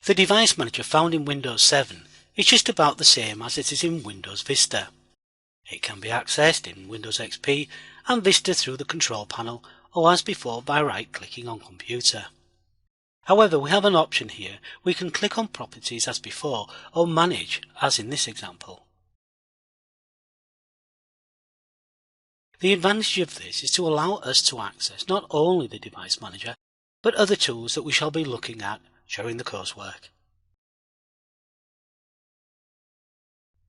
The device manager found in Windows 7 is just about the same as it is in Windows Vista. It can be accessed in Windows XP and Vista through the control panel or as before by right-clicking on Computer. However, we have an option here. We can click on Properties as before or Manage as in this example. The advantage of this is to allow us to access not only the device manager but other tools that we shall be looking at during the coursework.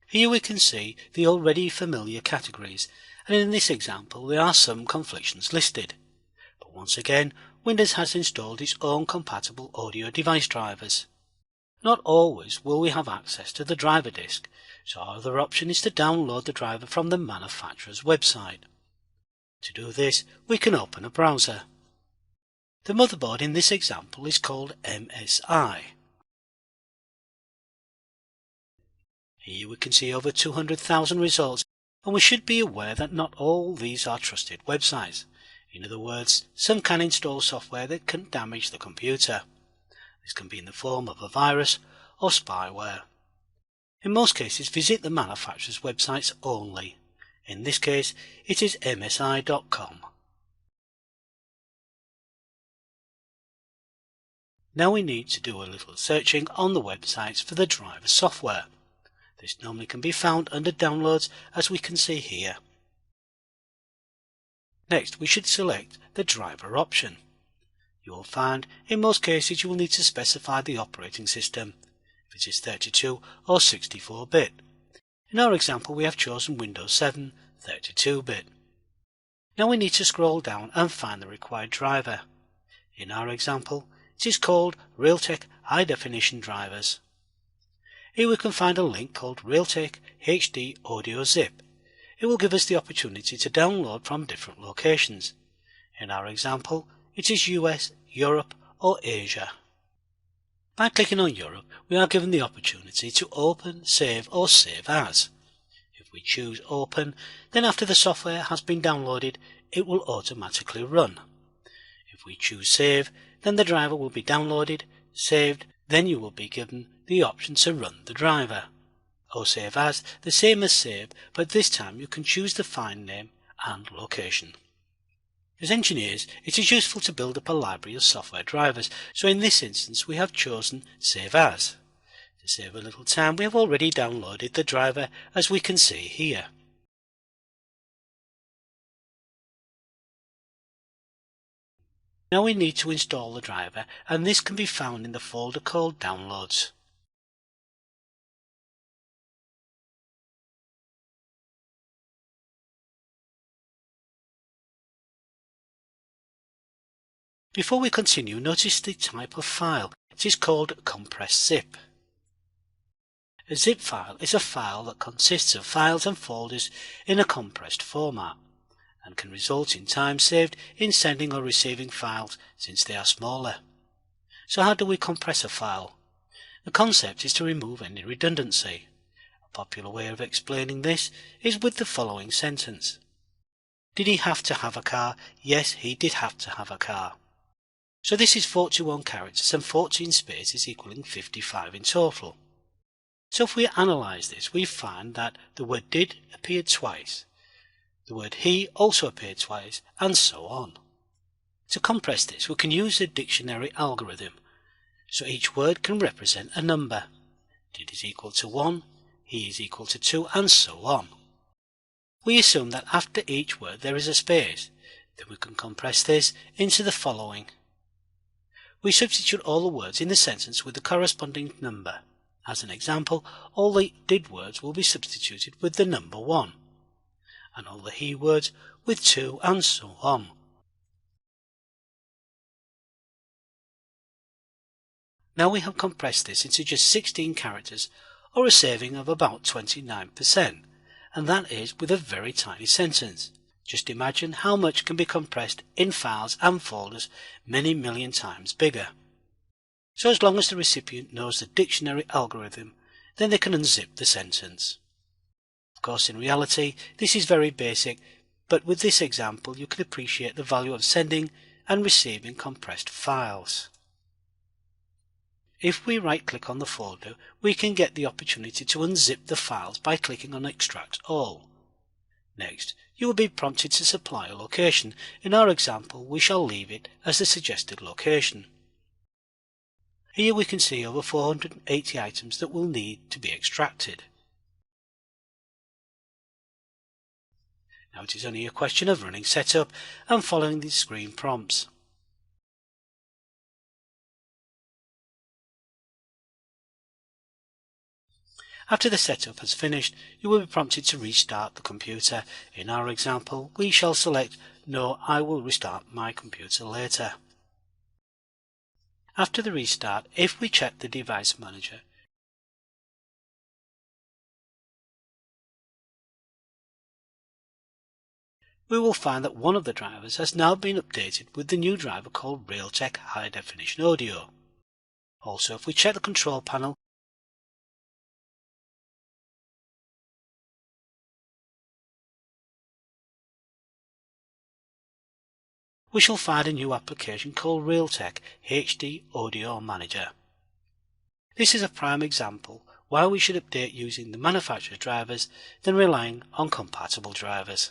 Here we can see the already familiar categories, and in this example there are some conflictions listed. But once again, Windows has installed its own compatible audio device drivers. Not always will we have access to the driver disk, so our other option is to download the driver from the manufacturer's website. To do this, we can open a browser. The motherboard in this example is called MSI. Here we can see over 200,000 results, and we should be aware that not all these are trusted websites. In other words, some can install software that can damage the computer. This can be in the form of a virus or spyware. In most cases, visit the manufacturer's websites only. In this case, it is msi.com. Now we need to do a little searching on the websites for the driver software. This normally can be found under Downloads, as we can see here. Next, we should select the driver option. You will find in most cases you will need to specify the operating system, if it is 32 or 64-bit. In our example we have chosen Windows 7 32-bit. Now we need to scroll down and find the required driver. In our example it is called Realtek High Definition Drivers. Here we can find a link called Realtek HD Audio Zip. It will give us the opportunity to download from different locations. In our example, it is US, Europe or Asia. By clicking on Europe, we are given the opportunity to open, save or save as. If we choose Open, then after the software has been downloaded, it will automatically run. If we choose Save, then the driver will be downloaded, saved, then you will be given the option to run the driver. Or Save As, the same as Save, but this time you can choose the file name and location. As engineers, it is useful to build up a library of software drivers, so in this instance we have chosen Save As. To save a little time, we have already downloaded the driver, as we can see here. Now we need to install the driver, and this can be found in the folder called Downloads. Before we continue, notice the type of file. It is called compressed zip. A zip file is a file that consists of files and folders in a compressed format, and can result in time saved in sending or receiving files since they are smaller. So how do we compress a file? The concept is to remove any redundancy. A popular way of explaining this is with the following sentence. Did he have to have a car? Yes, he did have to have a car. So this is 41 characters and 14 spaces equaling 55 in total. So if we analyse this, we find that the word did appeared twice. The word he also appeared twice, and so on. To compress this, we can use the dictionary algorithm. So each word can represent a number. Did is equal to 1, he is equal to 2, and so on. We assume that after each word there is a space. Then we can compress this into the following. We substitute all the words in the sentence with the corresponding number. As an example, all the did words will be substituted with the number 1, and all the he words with 2, and so on. Now we have compressed this into just 16 characters, or a saving of about 29%, and that is with a very tiny sentence. Just imagine how much can be compressed in files and folders many million times bigger. So as long as the recipient knows the dictionary algorithm, then they can unzip the sentence. Of course, in reality, this is very basic, but with this example you can appreciate the value of sending and receiving compressed files. if we right-click on the folder, we can get the opportunity to unzip the files by clicking on Extract All. Next, you will be prompted to supply a location. In our example, we shall leave it as the suggested location. Here we can see over 480 items that will need to be extracted. Now it is only a question of running setup and following the screen prompts. After the setup has finished, you will be prompted to restart the computer. In our example, we shall select No, I will restart my computer later. After the restart, if we check the device manager, we will find that one of the drivers has now been updated with the new driver called Realtek High Definition Audio. Also, if we check the control panel, we shall find a new application called Realtek HD Audio Manager. This is a prime example why we should update using the manufacturer's drivers than relying on compatible drivers.